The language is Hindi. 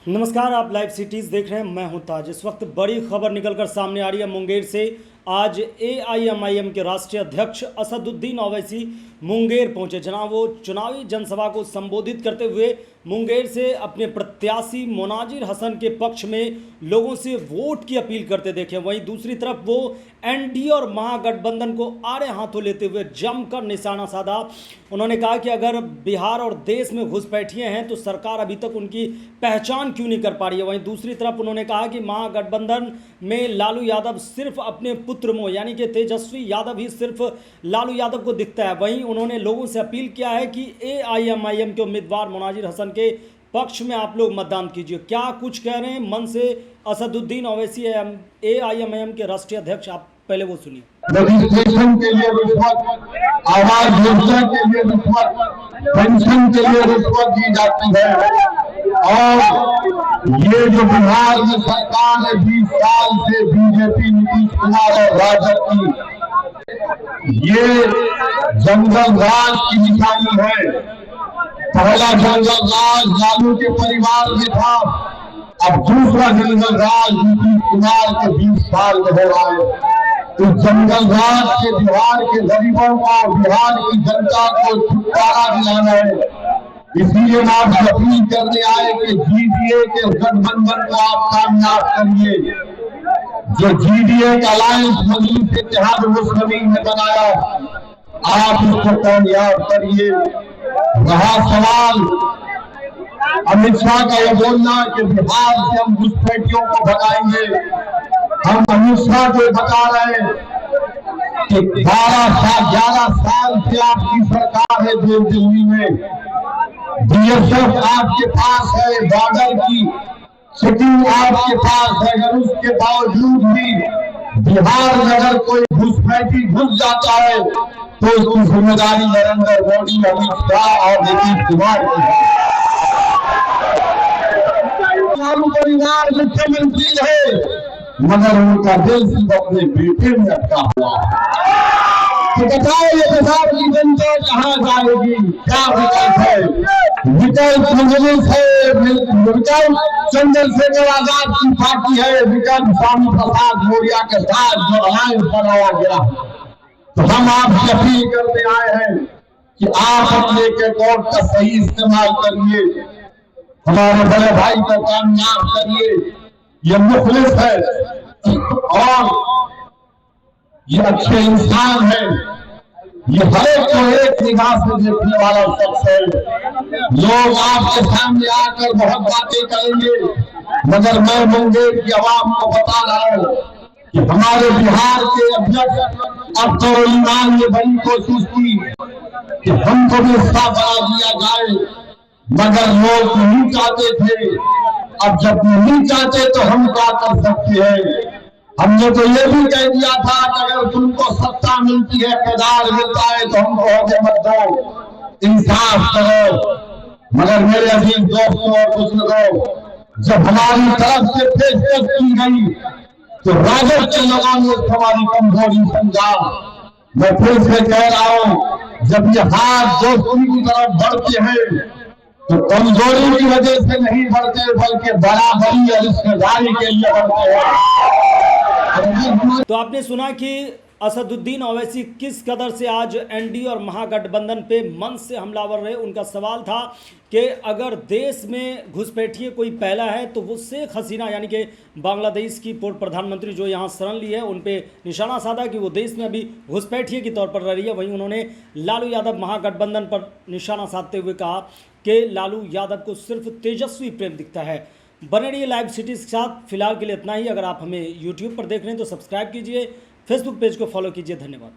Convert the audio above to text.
नमस्कार, आप लाइव सिटीज़ देख रहे हैं। मैं हूं ताज। इस वक्त बड़ी खबर निकलकर सामने आ रही है मुंगेर से। आज AIMIM के राष्ट्रीय अध्यक्ष असदुद्दीन ओवैसी मुंगेर पहुंचे। जनाब, वो चुनावी जनसभा को संबोधित करते हुए मुंगेर से अपने प्रत्याशी मोनाजिर हसन के पक्ष में लोगों से वोट की अपील करते देखे। वहीं दूसरी तरफ वो NDA और महागठबंधन को आड़े हाथों लेते हुए जमकर निशाना साधा। उन्होंने कहा कि अगर बिहार और देश में घुसपैठिए हैं तो सरकार अभी तक उनकी पहचान क्यों नहीं कर पा रही है। वहीं दूसरी तरफ उन्होंने कहा कि महागठबंधन में लालू यादव सिर्फ अपने पुत्र मोह यानी कि तेजस्वी यादव ही सिर्फ लालू यादव को दिखता है। वहीं उन्होंने लोगों से अपील किया है कि AIMIM के उम्मीदवार मोनाजिर हसन के पक्ष में आप लोग मतदान कीजिए। क्या कुछ कह रहे हैं मन से असदुद्दीन ओवैसी AIMIM के राष्ट्रीय अध्यक्ष, आप पहले वो सुनिए। रजिस्ट्रेशन के लिए रिश्वत, आवास योजना के लिए रिश्वत, पेंशन के लिए रिश्वत दी जाती है। और ये जो बिहार में सरकार है 20 साल से बीजेपी, नीतीश कुमार और राजद की, ये जंगल राज की निशानी है। पहला जंगल राज लालू के परिवार में था, अब दूसरा जंगल राज नीतीश कुमार के 20 साल में हो रहा है। इस जंगल राज से बिहार के गरीबों को, बिहार की जनता को छुटकारा दिलाना है। इसलिए हम आपसे अपील करने आए कि GDA के गठबंधन को आप कामयाब करिए। जो GDA का अलायंस मजलिस इत्तेहाद मुस्लिमीन ने बनाया, आप इसको कामयाब करिए। रहा सवाल अमित शाह का यह बोलना कि बिहार से हम घुसपैठियों को भगाएंगे, हम अमित शाह को बता रहे हैं कि 11 साल से आपकी सरकार है दिल्ली में, BSF आपके पास है, बॉर्डर की सिटिंग आपके पास है। अगर उसके बावजूद भी बिहार में अगर कोई घुसपैठी घुस जाता है तो उसकी जिम्मेदारी नरेंद्र मोदी, अमित शाह और नीतीश कुमार की है। लालू परिवार मुख्यमंत्री है मगर उनका दिल सिर्फ अपने बेटे में अटका हुआ है। तो बताओ ये बिहार की जनता कहाँ जाएगी? क्या विकल्प है? विकल्प कांग्रेस है, विकल्प चंद्रशेखर आजाद की पार्टी है, विकल्प स्वामी प्रसाद मौर्य के साथ जो अलायंस बनाया गया। तो हम आपसे अपील करते आए हैं कि आप अपने वोट का सही इस्तेमाल करिए, हमारे बड़े भाई को कामयाब करिए। ये मुखलिस है और ये अच्छे इंसान है, ये हर एक को एक निगाह से देखने वाला शख्स है। लोग आपके सामने आकर बहुत बातें करेंगे मगर मैं मुंगेर की आवाम को बता रहा हूँ कि हमारे बिहार के अध्यक्ष अब तो ईमान ने बड़ी कोशिश की कि हमको भी हिस्सा बना दिया जाए मगर लोग नहीं चाहते थे। अब जब नहीं चाहते तो हम क्या कर सकते हैं? हमने तो ये भी कह दिया था कि अगर तुमको सत्ता मिलती है, इक़्तिदार मिलता है तो हमको आगे मत दो, इंसाफ करो। मगर मेरे अजीज दोस्तों और बुजुर्गों, जब हमारी तरफ से पेशकश की गई तो राजद के लोगों ने हमारी कमजोरी समझा। मैं फिर से कह रहा हूं, जब ये हाथ दोस्ती की तरफ बढ़ते हैं तो कमजोरी की वजह से नहीं बढ़ते बल्कि बराबरी और रिश्तेदारी के लिए बढ़ते हैं। तो आपने सुना कि असदुद्दीन ओवैसी किस कदर से आज NDA और महागठबंधन पे मन से हमलावर रहे। उनका सवाल था कि अगर देश में घुसपैठिए कोई पहला है तो वो शेख हसीना यानी कि बांग्लादेश की पूर्व प्रधानमंत्री जो यहाँ शरण ली है, उन पे निशाना साधा कि वो देश में अभी घुसपैठिए के तौर पर रह रही है। वहीं उन्होंने लालू यादव महागठबंधन पर निशाना साधते हुए कहा कि लालू यादव को सिर्फ तेजस्वी प्रेम दिखता है। बने रहिए लाइव सिटीज़ के साथ। फिलहाल के लिए इतना ही। अगर आप हमें YouTube पर देख रहे हैं तो सब्सक्राइब कीजिए, फेसबुक पेज को फॉलो कीजिए। धन्यवाद।